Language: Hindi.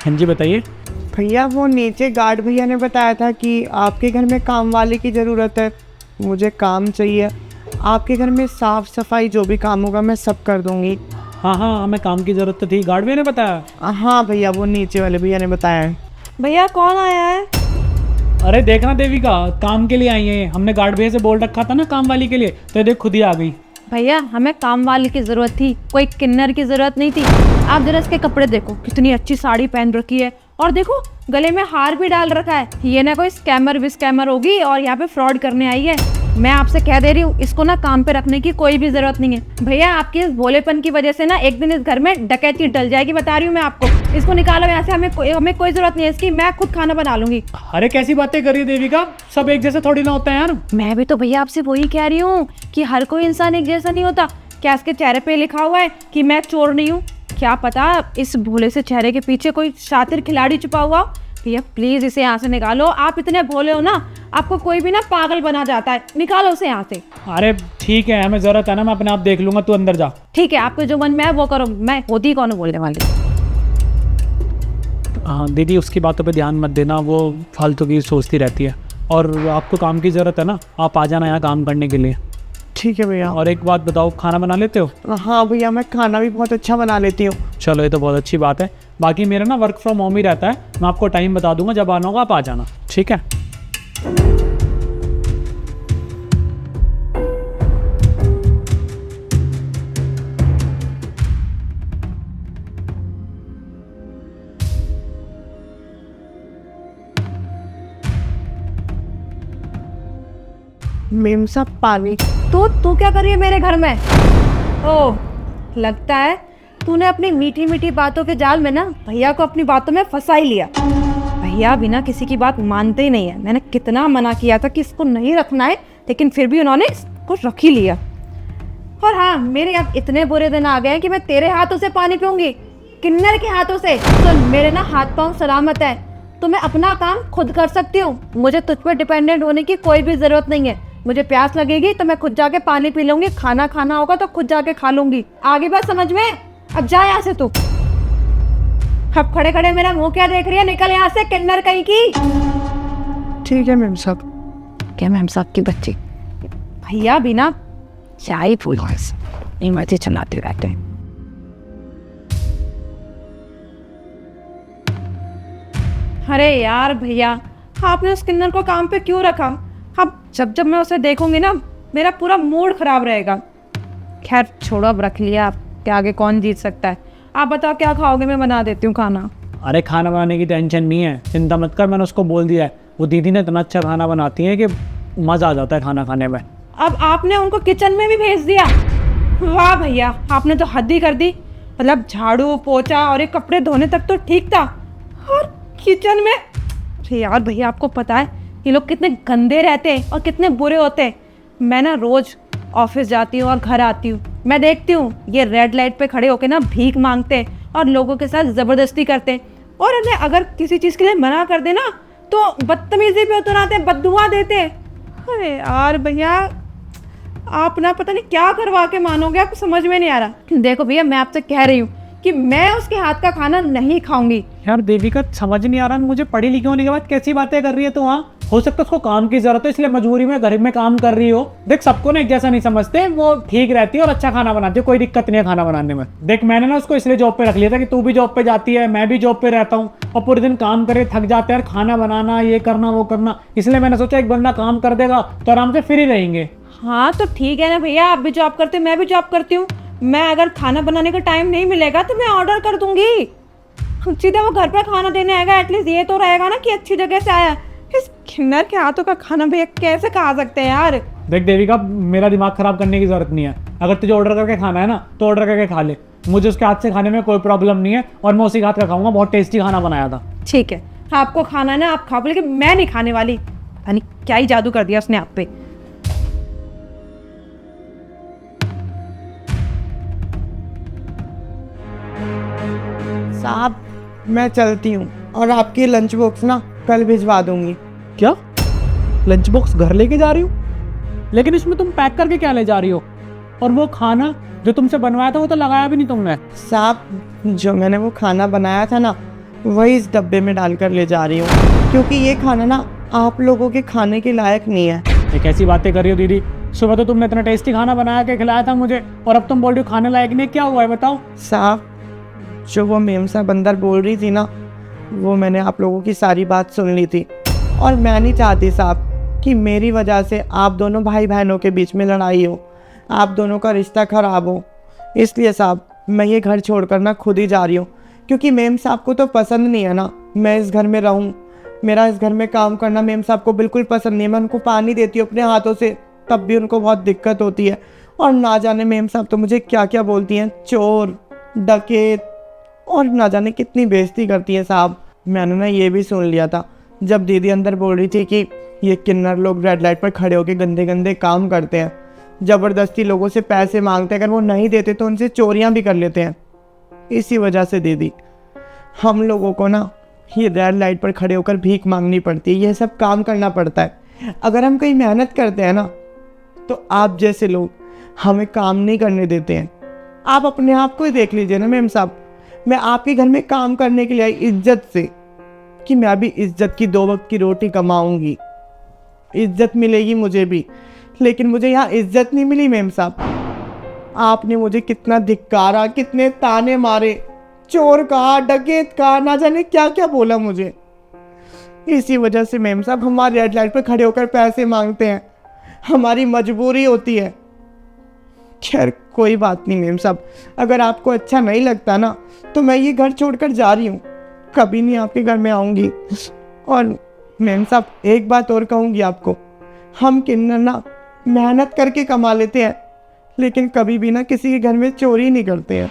हाँ जी बताइए। भैया वो नीचे गार्ड भैया ने बताया था कि आपके घर में काम वाले की ज़रूरत है, मुझे काम चाहिए। आपके घर में साफ़ सफाई जो भी काम होगा मैं सब कर दूंगी। हाँ हाँ, हमें काम की ज़रूरत तो थी, गार्ड भैया ने बताया। हाँ भैया, वो नीचे वाले भैया ने बताया है। भैया कौन आया है? अरे देखना देविका, काम के लिए आई है। हमने गार्ड भैया से बोल रखा था ना काम वाली के लिए, तो ये देख खुद ही आ गई। भैया हमें काम वाली की जरूरत थी, कोई किन्नर की जरूरत नहीं थी। आप जरा इसके कपड़े देखो, कितनी अच्छी साड़ी पहन रखी है, और देखो गले में हार भी डाल रखा है। ये ना कोई स्कैमर विस्कैमर होगी और यहाँ पे फ्रॉड करने आई है। मैं आपसे कह दे रही हूँ, इसको ना काम पे रखने की कोई भी जरूरत नहीं है। भैया आपके इस भोलेपन की वजह से ना एक दिन इस घर में डकैती टल जाएगी, बता रही हूँ मैं आपको। इसको निकालो यहाँ से, हमें कोई जरूरत नहीं है इसकी। मैं खुद खाना बना लूंगी। अरे कैसी बातें कर रही है देविका, सब एक जैसे थोड़ी ना होता है यार। मैं भी तो भैया आपसे वही कह रही हूँ कि हर कोई इंसान एक जैसा नहीं होता। क्या इसके चेहरे पे लिखा हुआ है कि मैं चोर नहीं हूँ? क्या पता इस भोले से चेहरे के पीछे कोई शातिर खिलाड़ी छुपा हुआ हो। भैया प्लीज इसे यहाँ से निकालो। आप इतने भोले हो ना, आपको कोई भी ना पागल बना जाता है। निकालो उसे यहाँ से। अरे ठीक है, हमें जरूरत है ना, मैं अपने आप देख लूंगा, तू अंदर जा। ठीक है, आपके जो मन में है वो करो, मैं होती कौन हूँ बोलने वाली। हाँ दीदी, उसकी बातों पे ध्यान मत देना, वो फालतू की सोचती रहती है। और आपको काम की ज़रूरत है ना, आप आ जाना यहाँ काम करने के लिए। ठीक है भैया। और एक बात बताओ, खाना बना लेते हो? हाँ भैया, मैं खाना भी बहुत अच्छा बना लेती हूँ। चलो ये तो बहुत अच्छी बात है। बाकी मेरा ना वर्क फ्रॉम होम ही रहता है, मैं आपको टाइम बता दूंगा, जब आना होगा आप आ जाना, ठीक है? मेम साहब पानी। तू क्या कर रही है मेरे घर में? ओह, लगता है तूने अपनी मीठी मीठी बातों के जाल में ना भैया को अपनी बातों में फंसा ही लिया। भैया बिना किसी की बात मानते ही नहीं है। मैंने कितना मना किया था कि इसको नहीं रखना है, लेकिन फिर भी उन्होंने इसको रख ही लिया। और हाँ, मेरे अब इतने बुरे दिन आ गए हैं कि मैं तेरे हाथों से पानी पीऊंगी, किन्नर के हाथों से। तो मेरे ना हाथ पांव सलामत है, तो मैं अपना काम खुद कर सकती हूँ। मुझे तुझ पर डिपेंडेंट होने की कोई भी जरूरत नहीं है। मुझे प्यास लगेगी तो मैं खुद जाके पानी पी लूंगी, खाना खाना होगा तो खुद जाके खा लूंगी। आगे बात समझ में? अब जा यहाँ से तू। अब खड़े खड़े मेरा मुंह क्या देख रही है? निकल यहाँ से किन्नर कहीं की। ठीक है मेम साहब। क्या मैम साहब की बच्ची? भैया बिना चाय फूल मर्जी चलाते रहते हैं। अरे यार भैया, आपने उस किन्नर को काम पे क्यों रखा? अब जब मैं उसे देखूंगी ना, मेरा पूरा मूड खराब रहेगा। खैर छोड़ो, अब रख लिया, आप के आगे कौन जीत सकता है। आप बताओ क्या खाओगे, मैं बना देती हूँ खाना। अरे खाना बनाने की टेंशन नहीं है, चिंता मत कर, मैंने उसको बोल दिया है। वो दीदी ने इतना अच्छा खाना बनाती है कि मज़ा आ जाता है खाना खाने में। अब आपने उनको किचन में भी भेज दिया? वाह भैया, आपने तो हद ही कर दी। मतलब झाड़ू पोछा और एक कपड़े धोने तक तो ठीक था, और किचन में। अरे यार भैया, आपको पता है ये लोग कितने गंदे रहते हैं और कितने बुरे होते हैं। मैं ना रोज ऑफिस जाती हूँ और घर आती हूँ, मैं देखती हूँ ये रेड लाइट पे खड़े होके ना भीख मांगते हैं और लोगों के साथ ज़बरदस्ती करते हैं। और उन्हें अगर किसी चीज़ के लिए मना कर देना तो बदतमीजी पे उतराते हैं, बद्दुआ देते हैं। अरे यार भैया, आप ना पता नहीं क्या करवा के मानोगे, आपको समझ में नहीं आ रहा। देखो भैया, मैं आपसे कह रही हूँ कि मैं उसके हाथ का खाना नहीं खाऊंगी। यार देविका, समझ नहीं आ रहा मुझे, पढ़ी लिखी होने के बाद कैसी बातें कर रही है तू? वहाँ हो सकता है उसको काम की जरूरत है, इसलिए मजबूरी में घर में काम कर रही हो। देख, सबको ना एक जैसा नहीं समझते, वो ठीक रहती है और अच्छा खाना बनाती है, कोई दिक्कत नहीं है खाना बनाने में। देख, मैंने ना उसको इसलिए जॉब पे रख लिया था कि तू भी जॉब पे जाती है, मैं भी जॉब पे रहता हूँ, और पूरे दिन काम करे थक जाते हैं, खाना बनाना, ये करना वो करना। इसलिए मैंने सोचा एक बंदा काम कर देगा तो आराम से फ्री रहेंगे। हाँ तो ठीक है ना भैया, आप भी जॉब करते, मैं भी जॉब करती हूँ। मैं अगर खाना बनाने का टाइम नहीं मिलेगा तो मैं ऑर्डर कर दूंगी, सीधा वो घर पर खाना देने आएगा। एटलीस्ट ये तो रहेगा ना कि अच्छी जगह से आया। इस किन्नर के हाथों का खाना भैया कैसे खा सकते हैं यार? देख देविका, मेरा दिमाग खराब करने की जरूरत नहीं है। अगर तुझे ऑर्डर करके खाना है ना तो ऑर्डर करके खा ले, मुझे उसके हाथ से खाने में कोई प्रॉब्लम नहीं है, और मैं उसी के हाथ का खाऊंगा। बहुत टेस्टी खाना बनाया था। ठीक है, आपको खाना है ना आप खाओ, लेकिन मैं नहीं खाने वाली। पता नहीं क्या ही जादू कर दिया उसने आप पे। साहब मैं चलती हूँ, और आपकी लंच बॉक्स ना कल भिजवा दूंगी। क्या लंच बॉक्स घर लेके जा रही हो? लेकिन इसमें तुम पैक करके क्या ले जा रही हो? और वो खाना जो तुमसे बनवाया था वो तो लगाया भी नहीं तुमने। साहब, जो मैंने वो खाना बनाया था ना, वही इस डब्बे में डालकर ले जा रही हूँ, क्योंकि ये खाना ना आप लोगों के खाने के लायक नहीं है। ये कैसी बातें कर रही हो दीदी? सुबह तो तुमने इतना टेस्टी खाना बना के खिलाया था मुझे, और अब तुम बोल रही हो खाने लायक नहीं। क्या हुआ है बताओ? साहब, जो वो मेम साहब अंदर बोल रही थी ना, वो मैंने आप लोगों की सारी बात सुन ली थी, और मैं नहीं चाहती साहब कि मेरी वजह से आप दोनों भाई बहनों के बीच में लड़ाई हो, आप दोनों का रिश्ता ख़राब हो। इसलिए साहब मैं ये घर छोड़कर ना खुद ही जा रही हूँ, क्योंकि मेम साहब को तो पसंद नहीं है ना मैं इस घर में रहूँ। मेरा इस घर में काम करना मेम साहब को बिल्कुल पसंद नहीं है। मैं उनको पानी देती हूँ अपने हाथों से, तब भी उनको बहुत दिक्कत होती है। और ना जाने मेम साहब तो मुझे क्या क्या बोलती हैं, चोर, डकैत, और ना जाने कितनी बेइज्जती करती है साहब। मैंने ना ये भी सुन लिया था जब दीदी अंदर बोल रही थी कि ये किन्नर लोग रेड लाइट पर खड़े होकर गंदे गंदे काम करते हैं, ज़बरदस्ती लोगों से पैसे मांगते हैं, अगर वो नहीं देते तो उनसे चोरियां भी कर लेते हैं। इसी वजह से दीदी हम लोगों को ना ये रेड लाइट पर खड़े होकर भीख मांगनी पड़ती है, यह सब काम करना पड़ता है। अगर हम कहीं मेहनत करते हैं ना तो आप जैसे लोग हमें काम नहीं करने देते हैं। आप अपने आप को ही देख लीजिए ना मेम साहब, मैं आपके घर में काम करने के लिए आई इज्जत से, कि मैं अभी इज्जत की 2 वक्त की रोटी कमाऊंगी, इज्जत मिलेगी मुझे भी, लेकिन मुझे यहाँ इज्जत नहीं मिली मेम साहब। आपने मुझे कितना धिक्कारा, कितने ताने मारे, चोर कहा, डकैत कहा, ना जाने क्या क्या बोला मुझे। इसी वजह से मेम साहब हमारे रेड लाइट पर खड़े होकर पैसे मांगते हैं, हमारी मजबूरी होती है। खैर कोई बात नहीं मेम साहब, अगर आपको अच्छा नहीं लगता ना तो मैं ये घर छोड़कर जा रही हूँ, कभी नहीं आपके घर में आऊँगी। और मेम साहब एक बात और कहूँगी आपको, हम किन्नर ना मेहनत करके कमा लेते हैं, लेकिन कभी भी ना किसी के घर में चोरी नहीं करते हैं।